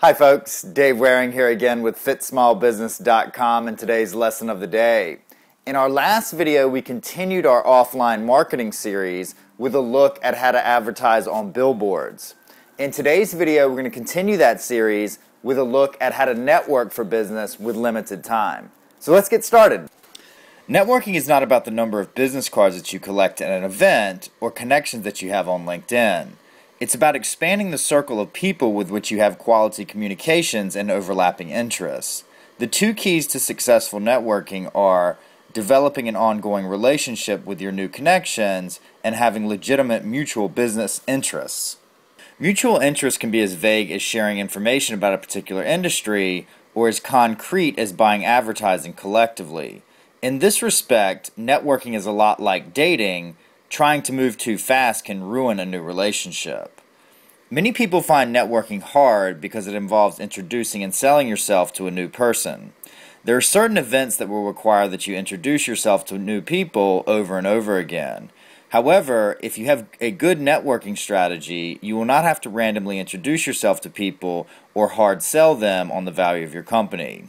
Hi folks, Dave Waring here again with FitSmallBusiness.com and today's lesson of the day. In our last video, we continued our offline marketing series with a look at how to advertise on billboards. In today's video, we're going to continue that series with a look at how to network for business with limited time. So let's get started. Networking is not about the number of business cards that you collect at an event or connections that you have on LinkedIn. It's about expanding the circle of people with which you have quality communications and overlapping interests. The two keys to successful networking are developing an ongoing relationship with your new connections and having legitimate mutual business interests. Mutual interests can be as vague as sharing information about a particular industry or as concrete as buying advertising collectively. In this respect, networking is a lot like dating. Trying to move too fast can ruin a new relationship. Many people find networking hard because it involves introducing and selling yourself to a new person. There are certain events that will require that you introduce yourself to new people over and over again. However, if you have a good networking strategy, you will not have to randomly introduce yourself to people or hard sell them on the value of your company.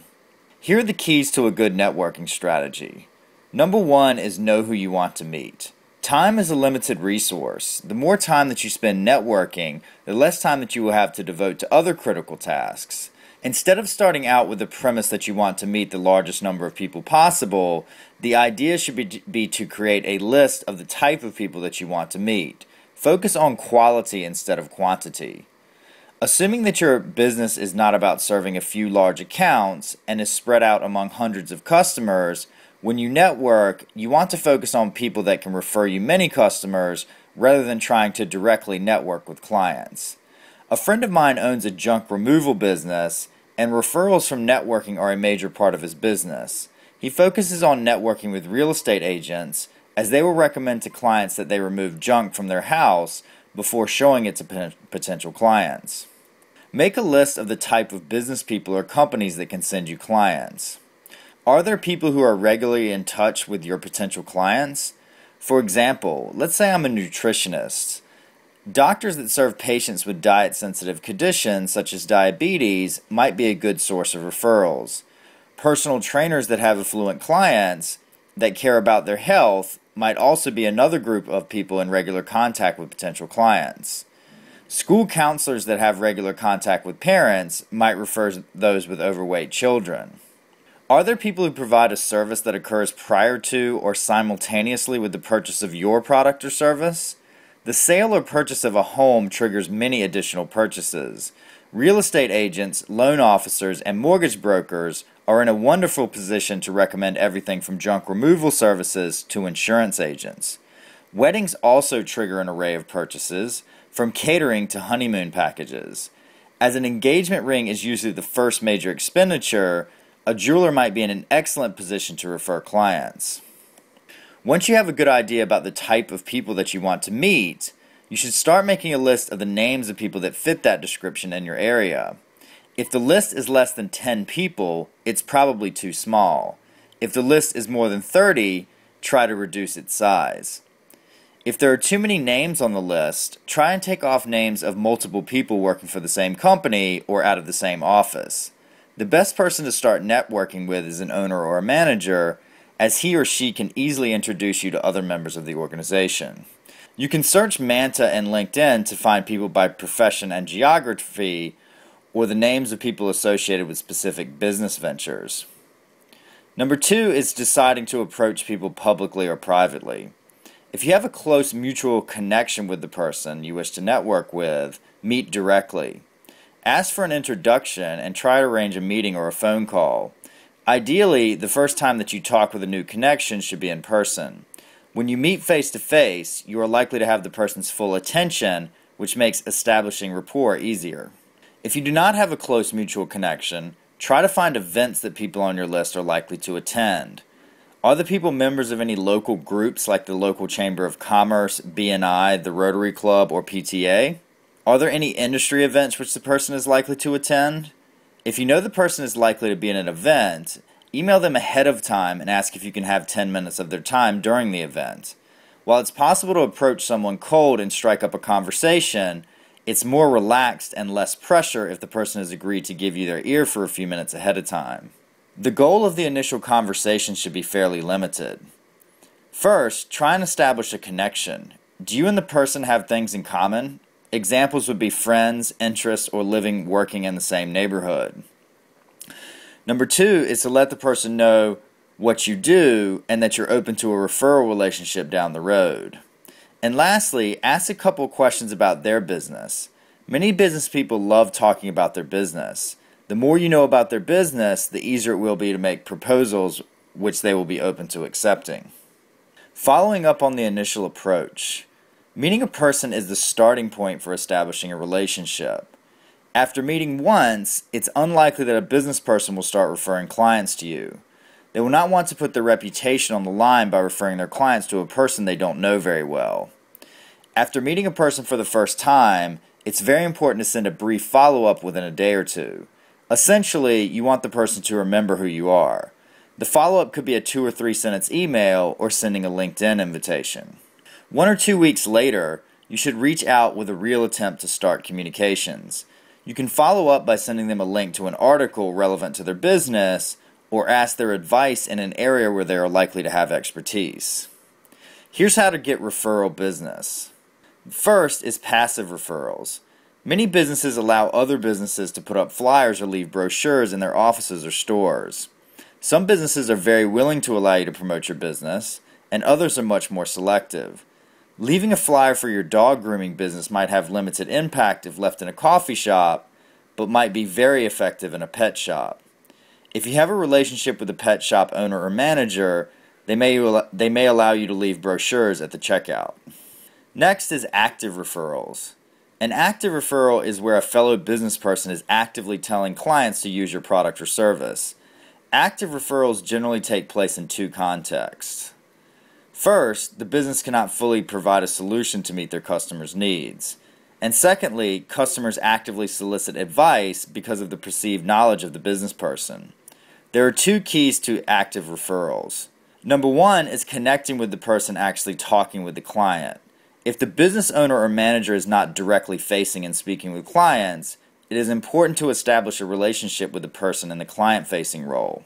Here are the keys to a good networking strategy. Number one is know who you want to meet. Time is a limited resource. The more time that you spend networking, the less time that you will have to devote to other critical tasks. Instead of starting out with the premise that you want to meet the largest number of people possible, the idea should be to create a list of the type of people that you want to meet. Focus on quality instead of quantity. Assuming that your business is not about serving a few large accounts and is spread out among hundreds of customers, when you network, you want to focus on people that can refer you many customers rather than trying to directly network with clients. A friend of mine owns a junk removal business, and referrals from networking are a major part of his business. He focuses on networking with real estate agents, as they will recommend to clients that they remove junk from their house before showing it to potential clients. Make a list of the type of business people or companies that can send you clients. Are there people who are regularly in touch with your potential clients? For example, let's say I'm a nutritionist. Doctors that serve patients with diet-sensitive conditions such as diabetes might be a good source of referrals. Personal trainers that have affluent clients that care about their health might also be another group of people in regular contact with potential clients. School counselors that have regular contact with parents might refer those with overweight children. Are there people who provide a service that occurs prior to or simultaneously with the purchase of your product or service? The sale or purchase of a home triggers many additional purchases. Real estate agents, loan officers, and mortgage brokers are in a wonderful position to recommend everything from junk removal services to insurance agents. Weddings also trigger an array of purchases, from catering to honeymoon packages. As an engagement ring is usually the first major expenditure, a jeweler might be in an excellent position to refer clients. Once you have a good idea about the type of people that you want to meet, you should start making a list of the names of people that fit that description in your area. If the list is less than 10 people, it's probably too small. If the list is more than 30, try to reduce its size. If there are too many names on the list, try and take off names of multiple people working for the same company or out of the same office. The best person to start networking with is an owner or a manager, as he or she can easily introduce you to other members of the organization. You can search Manta and LinkedIn to find people by profession and geography, or the names of people associated with specific business ventures. Number two is deciding to approach people publicly or privately. If you have a close mutual connection with the person you wish to network with, meet directly. Ask for an introduction and try to arrange a meeting or a phone call. Ideally, the first time that you talk with a new connection should be in person. When you meet face to face, you are likely to have the person's full attention, which makes establishing rapport easier. If you do not have a close mutual connection, try to find events that people on your list are likely to attend. Are the people members of any local groups like the local Chamber of Commerce, BNI, the Rotary Club, or PTA? Are there any industry events which the person is likely to attend? If you know the person is likely to be in an event, email them ahead of time and ask if you can have 10 minutes of their time during the event. While it's possible to approach someone cold and strike up a conversation, It's more relaxed and less pressure if the person has agreed to give you their ear for a few minutes ahead of time. The goal of the initial conversation should be fairly limited. First, try and establish a connection. Do you and the person have things in common? Examples would be friends, interests, or living, working in the same neighborhood. Number 2 is to let the person know what you do and that you're open to a referral relationship down the road. And lastly, ask a couple questions about their business. Many business people love talking about their business. The more you know about their business, the easier it will be to make proposals which they will be open to accepting. Following up on the initial approach. Meeting a person is the starting point for establishing a relationship. After meeting once, it's unlikely that a business person will start referring clients to you. They will not want to put their reputation on the line by referring their clients to a person they don't know very well. After meeting a person for the first time, it's very important to send a brief follow-up within a day or two. Essentially, you want the person to remember who you are. The follow-up could be a 2 or 3 sentence email or sending a LinkedIn invitation. 1 or 2 weeks later, you should reach out with a real attempt to start communications. You can follow up by sending them a link to an article relevant to their business or ask their advice in an area where they are likely to have expertise. Here's how to get referral business. First is passive referrals. Many businesses allow other businesses to put up flyers or leave brochures in their offices or stores. Some businesses are very willing to allow you to promote your business, and others are much more selective. Leaving a flyer for your dog grooming business might have limited impact if left in a coffee shop, but might be very effective in a pet shop. If you have a relationship with a pet shop owner or manager, they may allow you to leave brochures at the checkout. Next is active referrals. An active referral is where a fellow business person is actively telling clients to use your product or service. Active referrals generally take place in 2 contexts. First, the business cannot fully provide a solution to meet their customers' needs. And secondly, customers actively solicit advice because of the perceived knowledge of the business person. There are 2 keys to active referrals. Number 1 is connecting with the person actually talking with the client. If the business owner or manager is not directly facing and speaking with clients, it is important to establish a relationship with the person in the client-facing role.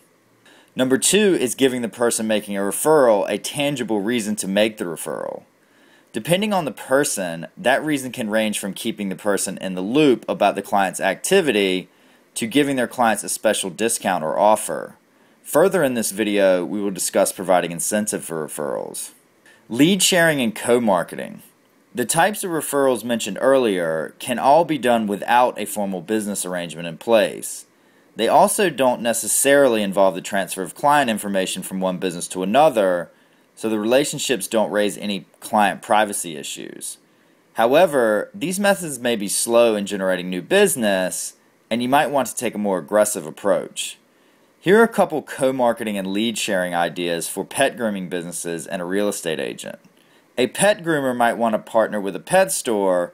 Number 2 is giving the person making a referral a tangible reason to make the referral. Depending on the person, that reason can range from keeping the person in the loop about the client's activity to giving their clients a special discount or offer. Further in this video, we will discuss providing incentive for referrals. Lead sharing and co-marketing. The types of referrals mentioned earlier can all be done without a formal business arrangement in place. They also don't necessarily involve the transfer of client information from one business to another, so the relationships don't raise any client privacy issues. However, these methods may be slow in generating new business, and you might want to take a more aggressive approach. Here are a couple co-marketing and lead sharing ideas for pet grooming businesses and a real estate agent. A pet groomer might want to partner with a pet store,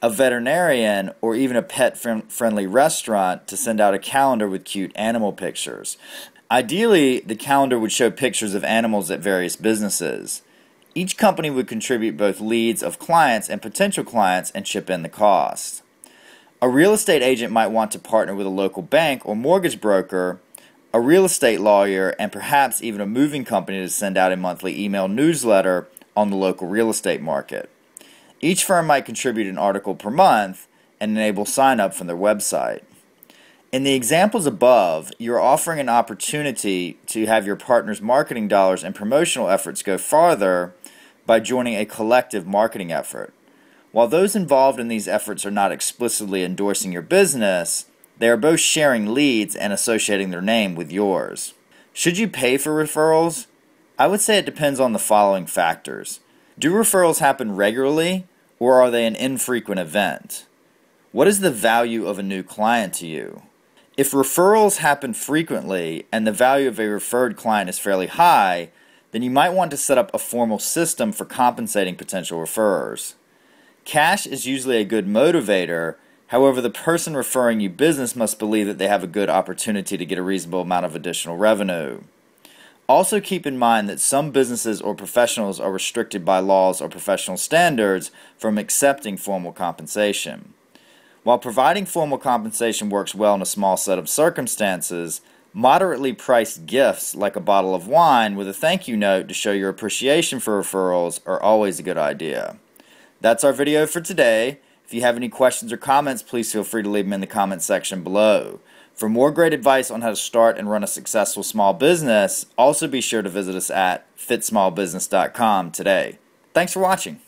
a veterinarian, or even a pet-friendly restaurant to send out a calendar with cute animal pictures. Ideally, the calendar would show pictures of animals at various businesses. Each company would contribute both leads of clients and potential clients and chip in the cost. A real estate agent might want to partner with a local bank or mortgage broker, a real estate lawyer, and perhaps even a moving company to send out a monthly email newsletter on the local real estate market. Each firm might contribute an article per month and enable sign-up from their website. In the examples above, you're offering an opportunity to have your partner's marketing dollars and promotional efforts go farther by joining a collective marketing effort. While those involved in these efforts are not explicitly endorsing your business, they are both sharing leads and associating their name with yours. Should you pay for referrals? I would say it depends on the following factors. Do referrals happen regularly, or are they an infrequent event? What is the value of a new client to you? If referrals happen frequently and the value of a referred client is fairly high, then you might want to set up a formal system for compensating potential referrers. Cash is usually a good motivator. However, the person referring you business must believe that they have a good opportunity to get a reasonable amount of additional revenue. Also keep in mind that some businesses or professionals are restricted by laws or professional standards from accepting formal compensation. While providing formal compensation works well in a small set of circumstances, moderately priced gifts like a bottle of wine with a thank you note to show your appreciation for referrals are always a good idea. That's our video for today. If you have any questions or comments, please feel free to leave them in the comments section below. For more great advice on how to start and run a successful small business, also be sure to visit us at fitsmallbusiness.com today. Thanks for watching.